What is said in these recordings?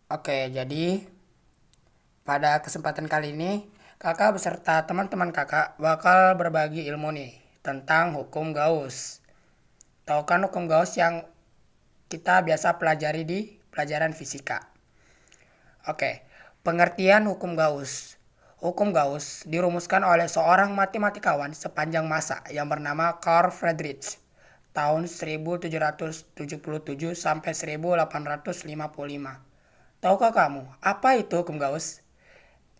Oke, jadi pada kesempatan kali ini kakak beserta teman-teman kakak bakal berbagi ilmu nih tentang hukum Gauss. Tahu kan hukum Gauss yang kita biasa pelajari di pelajaran fisika? Oke, pengertian hukum Gauss. Hukum Gauss dirumuskan oleh seorang matematikawan sepanjang masa yang bernama Carl Friedrich tahun 1777 sampai 1855. Tahukah kamu apa itu hukum Gauss?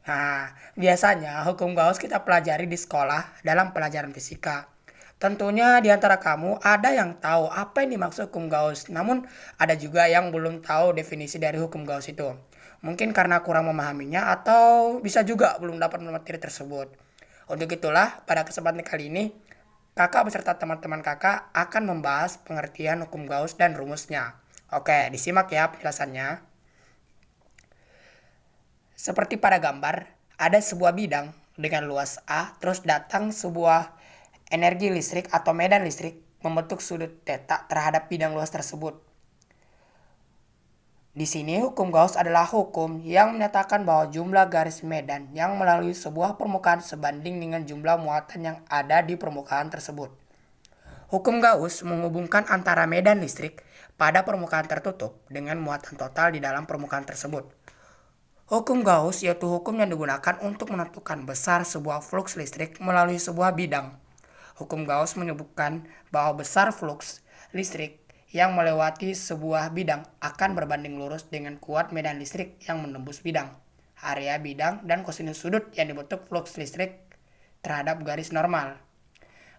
Nah, biasanya hukum Gauss kita pelajari di sekolah dalam pelajaran fisika. Tentunya di antara kamu ada yang tahu apa yang dimaksud hukum Gauss, namun ada juga yang belum tahu definisi dari hukum Gauss itu. Mungkin karena kurang memahaminya atau bisa juga belum dapat materi tersebut. Untuk itulah, pada kesempatan kali ini, kakak beserta teman-teman kakak akan membahas pengertian hukum Gauss dan rumusnya. Oke, disimak ya penjelasannya. Seperti pada gambar, ada sebuah bidang dengan luas A, terus datang sebuah energi listrik atau medan listrik membentuk sudut theta terhadap bidang luas tersebut. Di sini hukum Gauss adalah hukum yang menyatakan bahwa jumlah garis medan yang melalui sebuah permukaan sebanding dengan jumlah muatan yang ada di permukaan tersebut. Hukum Gauss menghubungkan antara medan listrik pada permukaan tertutup dengan muatan total di dalam permukaan tersebut. Hukum Gauss yaitu hukum yang digunakan untuk menentukan besar sebuah fluks listrik melalui sebuah bidang. Hukum Gauss menyebutkan bahwa besar fluks listrik yang melewati sebuah bidang akan berbanding lurus dengan kuat medan listrik yang menembus bidang, area bidang, dan kosinus sudut yang dibentuk fluks listrik terhadap garis normal.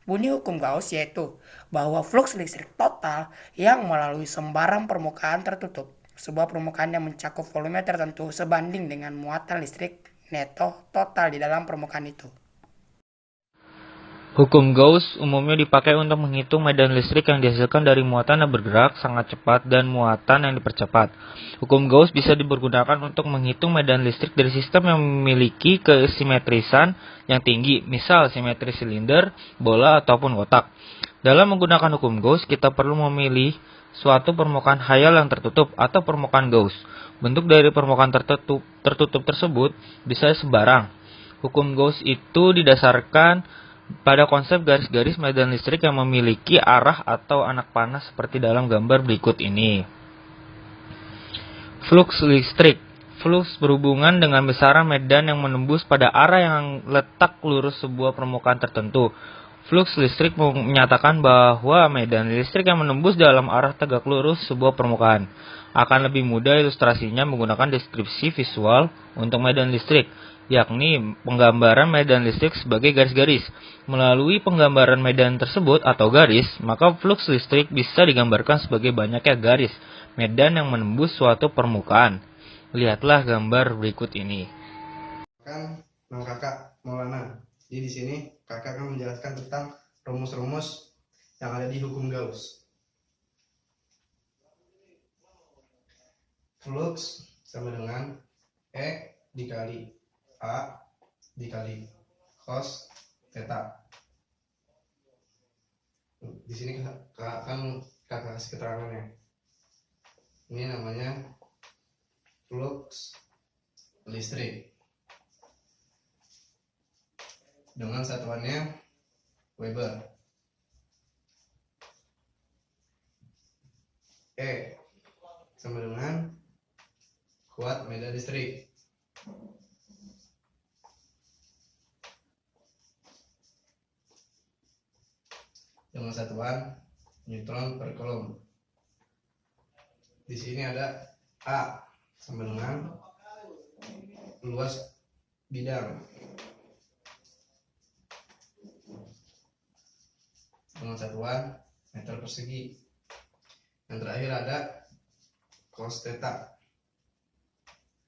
Bunyi hukum Gauss yaitu bahwa fluks listrik total yang melalui sembarang permukaan tertutup, sebuah permukaan yang mencakup volume tertentu sebanding dengan muatan listrik neto total di dalam permukaan itu. Hukum Gauss umumnya dipakai untuk menghitung medan listrik yang dihasilkan dari muatan yang bergerak sangat cepat dan muatan yang dipercepat. Hukum Gauss bisa dipergunakan untuk menghitung medan listrik dari sistem yang memiliki kesimetrisan yang tinggi, misal simetri silinder, bola, ataupun kotak. Dalam menggunakan hukum Gauss, kita perlu memilih suatu permukaan hayal yang tertutup atau permukaan Gauss. Bentuk dari permukaan tertutup tersebut bisa sebarang. Hukum Gauss itu didasarkan pada konsep garis-garis medan listrik yang memiliki arah atau anak panah seperti dalam gambar berikut ini. Flux listrik. Flux berhubungan dengan besaran medan yang menembus pada arah yang letak lurus sebuah permukaan tertentu. Flux listrik menyatakan bahwa medan listrik yang menembus dalam arah tegak lurus sebuah permukaan. Akan lebih mudah ilustrasinya menggunakan deskripsi visual untuk medan listrik, yakni penggambaran medan listrik sebagai garis-garis. Melalui penggambaran medan tersebut atau garis, maka flux listrik bisa digambarkan sebagai banyaknya garis medan yang menembus suatu permukaan. Lihatlah gambar berikut ini. Nama kakak Maulana. Jadi di sini kakak akan menjelaskan tentang rumus-rumus yang ada di hukum Gauss. Flux sama dengan E dikali A dikali cos theta. Di sini kakak kasih keterangannya. Ini namanya flux listrik. Dengan satuannya Weber. E sama dengan kuat medan listrik. Dengan satuan Newton per Coulomb. Di sini ada A sama dengan luas bidang. Dengan satuan meter persegi. Yang terakhir ada cos theta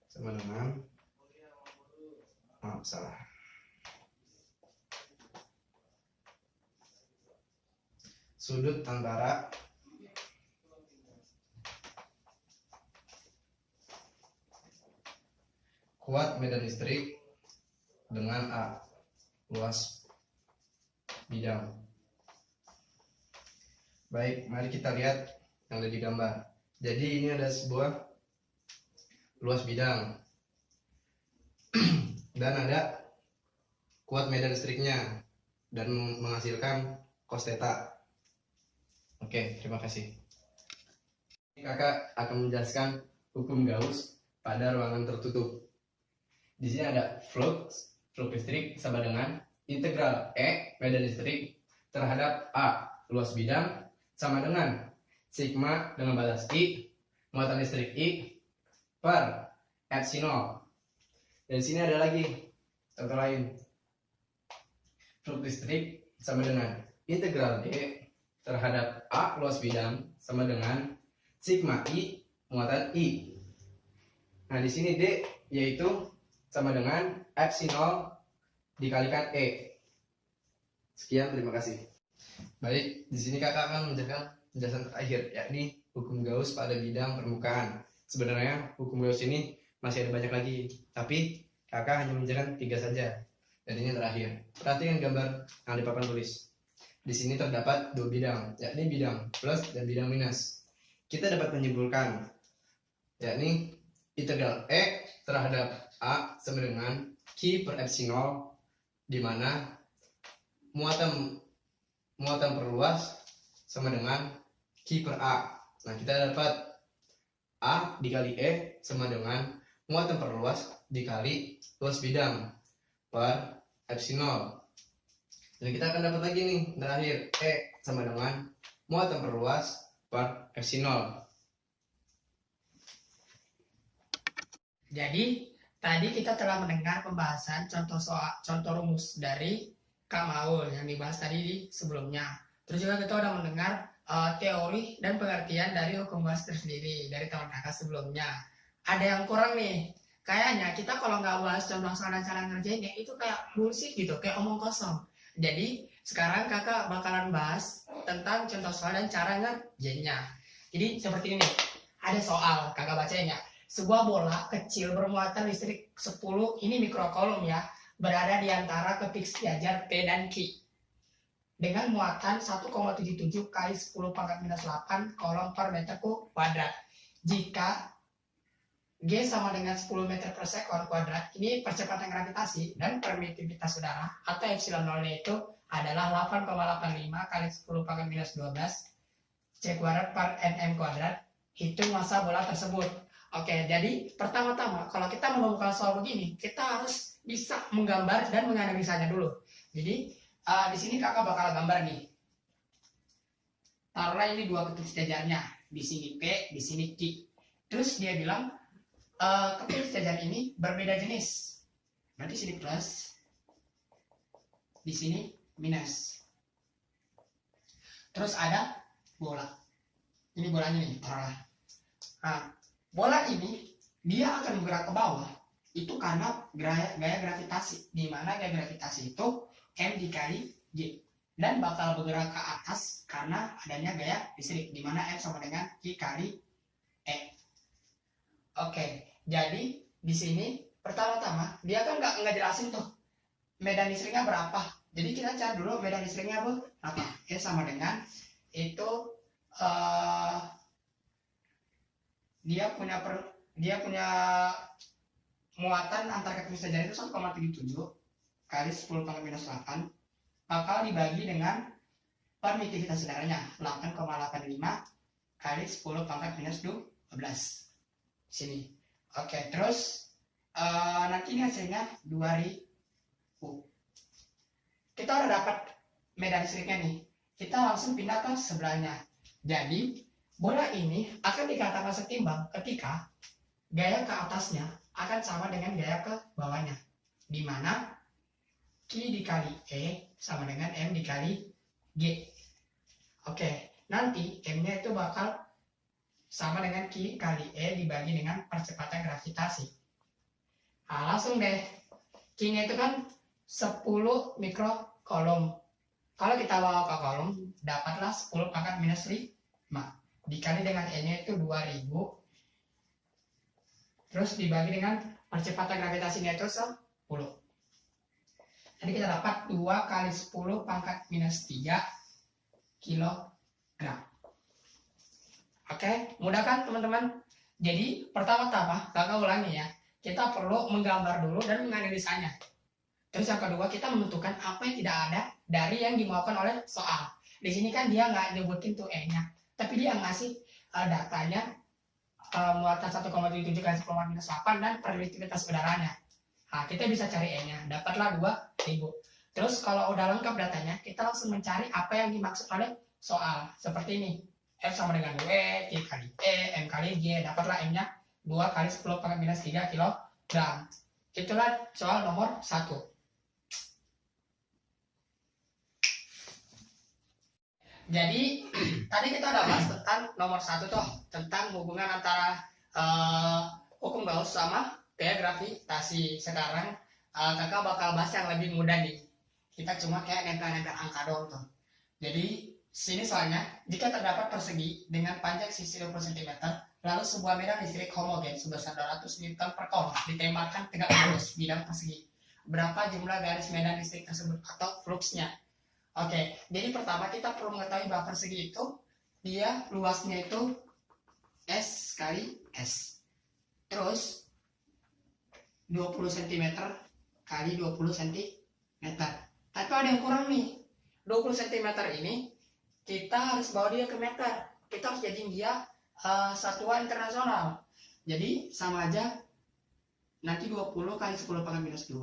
sama dengan sudut antara kuat medan listrik dengan A, luas bidang. Baik, mari kita lihat yang ada di gambar. Jadi ini ada sebuah luas bidang. Dan ada kuat medan listriknya dan menghasilkan cos theta. Oke, terima kasih. Kakak akan menjelaskan hukum Gauss pada ruangan tertutup. Di sini ada flux listrik sama dengan integral E medan listrik terhadap A luas bidang sama dengan sigma dengan batas I muatan listrik I per epsilon. Dan di sini ada lagi contoh lain. Flux listrik sama dengan integral D terhadap A luas bidang sama dengan sigma I muatan I. Nah, di sini D yaitu sama dengan epsilon dikalikan E. Sekian, terima kasih. Baik, di sini kakak akan menjelaskan penjelasan terakhir, yakni hukum Gauss pada bidang permukaan. Sebenarnya hukum Gauss ini masih ada banyak lagi, tapi kakak hanya menjelaskan 3 saja. Dan ini terakhir. Perhatikan gambar yang di papan tulis. Di sini terdapat 2 bidang, yakni bidang plus dan bidang minus. Kita dapat menyimpulkan, yakni integral E terhadap A sama dengan Q per epsilon, di mana muatan perluas sama dengan Q per A. Nah, kita dapat A dikali E sama dengan muatan perluas dikali luas bidang per epsilon. Dan kita akan dapat lagi nih terakhir E sama dengan muatan perluas per epsilon. Jadi tadi kita telah mendengar pembahasan contoh rumus dari Kak Maul yang dibahas tadi di sebelumnya. Terus juga kita udah mendengar teori dan pengertian dari hukum Gauss tersendiri dari teman kakak sebelumnya. Ada yang kurang nih. Kayaknya kita kalau nggak bahas contoh soal dan cara ngerjainnya itu kayak bullshit gitu, kayak omong kosong. Jadi sekarang kakak bakalan bahas tentang contoh soal dan cara ngerjainnya. Jadi seperti ini. Ada soal, kakak bacain ya. Sebuah bola kecil bermuatan listrik 10, ini mikrokolom ya, berada di antara kepik sejajar P dan Q dengan muatan 1,77 kali 10 pangkat minus 8 kolom per meter kuadrat. Jika G sama dengan 10 meter per sekon kuadrat, ini percepatan gravitasi dan permitivitas udara atau epsilon 0 itu adalah 8,85 kali 10 pangkat minus 12 C kuadrat per nm kuadrat. Hitung massa bola tersebut. Oke, jadi pertama-tama kalau kita menemukan soal begini, kita harus bisa menggambar dan menganalisanya dulu. Jadi di sini kakak bakal gambar nih. Taruhlah ini 2 kepik sejajarnya, di sini P, di sini Q. Terus dia bilang kepik sejajar ini berbeda jenis. Berarti sini plus, di sini minus. Terus ada bola. Ini bolanya nih, taruhlah. Nah, bola ini dia akan bergerak ke bawah itu karena gaya gravitasi, di mana gaya gravitasi itu M dikali G, dan bakal bergerak ke atas karena adanya gaya listrik, di mana M sama dengan Q kali E. Oke, jadi di sini pertama-tama dia kan nggak jelasin tuh medan listriknya berapa. Jadi kita cari dulu medan listriknya berapa. E sama dengan itu dia punya muatan antar kepik sejajar itu 1,77 kali 10 pangkat minus 8 bakal dibagi dengan permitivitas udaranya 8,85 kali 10 pangkat minus 12 sini. Oke, terus nanti ini hasilnya 2000. Kita udah dapat medan listriknya nih, kita langsung pindah ke sebelahnya. Jadi bola ini akan dikatakan setimbang ketika gaya ke atasnya akan sama dengan gaya ke bawahnya, di mana Q dikali E sama dengan M dikali G. Oke, nanti M-nya itu bakal sama dengan Q kali E dibagi dengan percepatan gravitasi. Nah, langsung deh. Q-nya itu kan 10 mikrokolom. Kalau kita bawa ke kolom, dapatlah 10 pangkat minus 5. Dikali dengan E-nya itu 2000. Terus dibagi dengan percepatan gravitasinya itu 10. Jadi kita dapat 2 kali 10 pangkat minus 3 kilogram. Oke, mudah kan teman-teman? Jadi pertama-tama kakak ulangi ya, kita perlu menggambar dulu dan menganalisanya. Terus yang kedua kita menentukan apa yang tidak ada dari yang dimaukan oleh soal. Di sini kan dia nggak nyebutin tuh E-nya, tapi dia ngasih datanya muatan 1,77 kali 10 minus 8 dan permitivitas udaranya. Nah, kita bisa cari E-nya, dapatlah 2000. Terus kalau udah lengkap datanya, kita langsung mencari apa yang dimaksud oleh soal. Seperti ini. F sama dengan W, T kali E, M kali G, dapatlah M-nya 2 kali 10 pangkat minus 3 kilogram. Itulah soal nomor 1. Jadi, tadi kita udah bahas tentang nomor 1 tuh, tentang hubungan antara hukum Gauss sama gaya gravitasi. Sekarang kakak bakal bahas yang lebih mudah nih. Kita cuma kayak nempel-nempel angka doang tuh. Jadi, sini soalnya, jika terdapat persegi dengan panjang sisi 20 cm, lalu sebuah medan listrik homogen sebesar 200 Newton per coulomb ditembakkan tegak lurus bidang persegi. Berapa jumlah garis medan listrik tersebut atau fluxnya? Oke, jadi pertama kita perlu mengetahui bahwa persegi itu, dia luasnya itu S kali S. Terus, 20 cm kali 20 cm. Tapi ada yang kurang nih. 20 cm ini kita harus bawa dia ke meter. Kita harus jadiin dia satuan internasional. Jadi sama aja nanti 20 kali 10 pangkat minus 2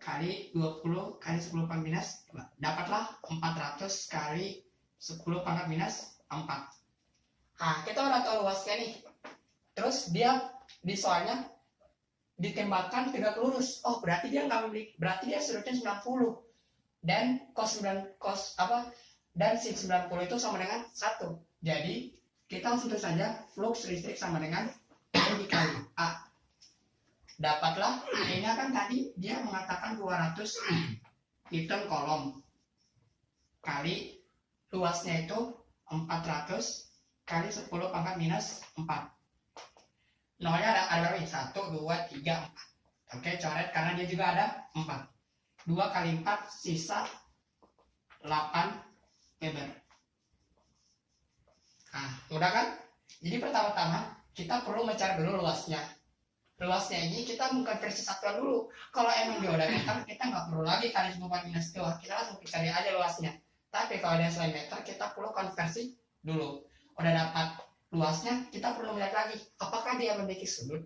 kali 20 kali 10 pangkat minus 2. Dapatlah 400 kali 10 pangkat minus 4. Nah, kita udah tahu luasnya nih. Terus dia di soalnya ditembakkan tegak lurus. Oh, berarti dia nggak memiliki, berarti dia sudutnya 90. Dan dan sin 90 itu sama dengan 1. Jadi kita langsung tulis saja flux listrik sama dengan E dikali A. Dapatlah E-nya kan tadi dia mengatakan 200 Newton coulomb kali luasnya itu 400 kali 10 pangkat minus 4. Nolnya ada berapa? 1, 2, 3, 4. Oke, coret karena dia juga ada 4. 2 kali 4 sisa 8 Weber. Nah, udah kan? Jadi pertama-tama kita perlu mencari dulu luasnya. Luasnya ini kita mengkonversi satuan dulu. Kalau emang dia udah meter, kita nggak perlu lagi kali 10 minus 2. Kita langsung cari aja luasnya. Tapi kalau dia selain meter, kita perlu konversi dulu. Udah dapat luasnya, kita perlu melihat lagi. Apakah dia memiliki sudut?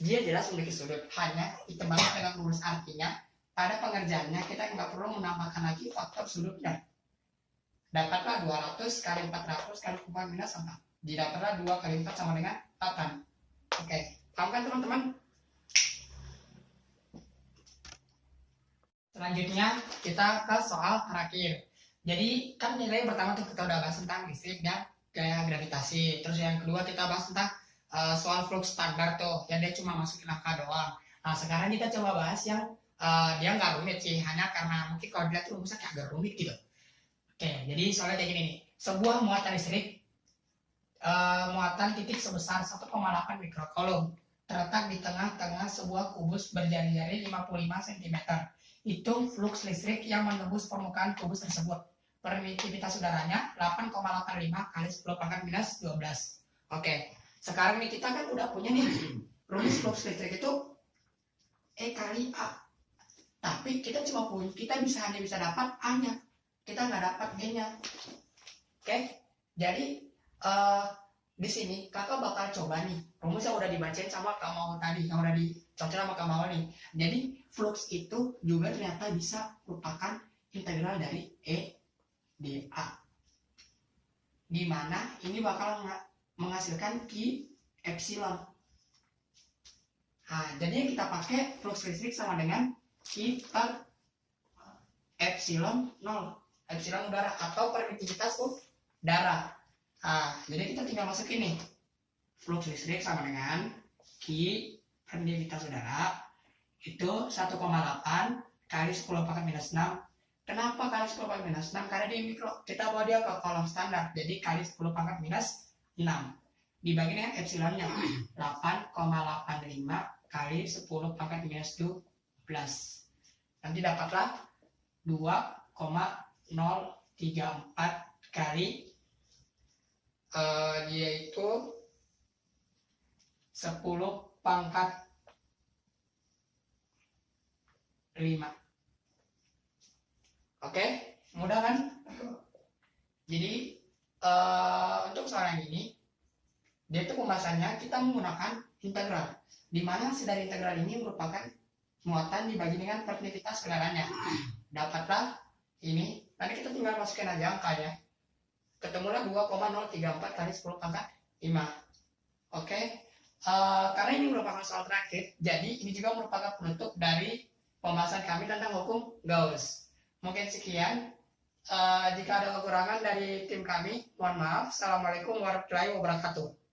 Dia jelas memiliki sudut. Hanya ditembakkan dengan lurus, artinya pada pengerjaannya kita nggak perlu menambahkan lagi faktor sudutnya. Dapatlah 200 kali 400 kali 4 minus 4. Didapatlah 2 kali 4 sama dengan 8. Oke, paham kan teman-teman? Selanjutnya kita ke soal terakhir. Jadi kan nilai pertama tuh kita udah bahas tentang listrik dan gaya gravitasi. Terus yang kedua kita bahas tentang soal flux standar tuh, yang dia cuma masukin angka doang. Nah sekarang kita coba bahas yang dia nggak rumit sih, hanya karena mungkin kalau dilihat tuh rumusnya kayak agak rumit gitu. Oke, jadi soalnya kayak gini nih. Sebuah muatan listrik, muatan titik sebesar 1,8 mikrocoulomb terletak di tengah-tengah sebuah kubus berjari-jari 55 cm. Hitung flux listrik yang menembus permukaan kubus tersebut. Permitivitas udaranya 8,85 kali 10 pangkat minus 12. Oke, sekarang nih kita kan udah punya nih rumus flux listrik itu E kali A. Tapi kita hanya bisa dapat A-nya. Kita nggak dapat G-nya. Oke, jadi di sini kakak bakal coba nih rumus yang udah dibacain sama Kak Mau tadi, yang udah dicontoh sama Kak Mau nih. Jadi flux itu juga ternyata bisa merupakan integral dari E dA, di mana ini bakal menghasilkan Q epsilon. Nah, jadi yang kita pakai flux listrik sama dengan Q per epsilon 0, epsilon udara atau permitivitas udara. Nah, jadi kita tinggal masukin nih flux listrik sama dengan Q permitivitas udara itu 1,8 kali 10 pangkat minus 6. Kenapa kali 10 pangkat minus 6? Karena dia mikro, kita bawa dia ke kolom standar, jadi kali 10 pangkat minus 6 dibagi dengan epsilonnya 8,85 kali 10 pangkat minus 12. Nanti dapatlah 2,034 kali yaitu 10 pangkat 5. Oke, mudah kan? Jadi untuk soal yang ini, dia itu pembahasannya kita menggunakan integral, di mana hasil dari integral ini merupakan muatan dibagi dengan perpendikularitas kenalannya. Dapatlah ini, nanti kita tinggal masukin aja angkanya. Ketemulah 2,034 kali 10 pangkat 5. Oke, karena ini merupakan soal terakhir, jadi ini juga merupakan penutup dari pembahasan kami tentang hukum Gauss. Mungkin sekian. Jika ada kekurangan dari tim kami, mohon maaf. Assalamualaikum warahmatullahi wabarakatuh.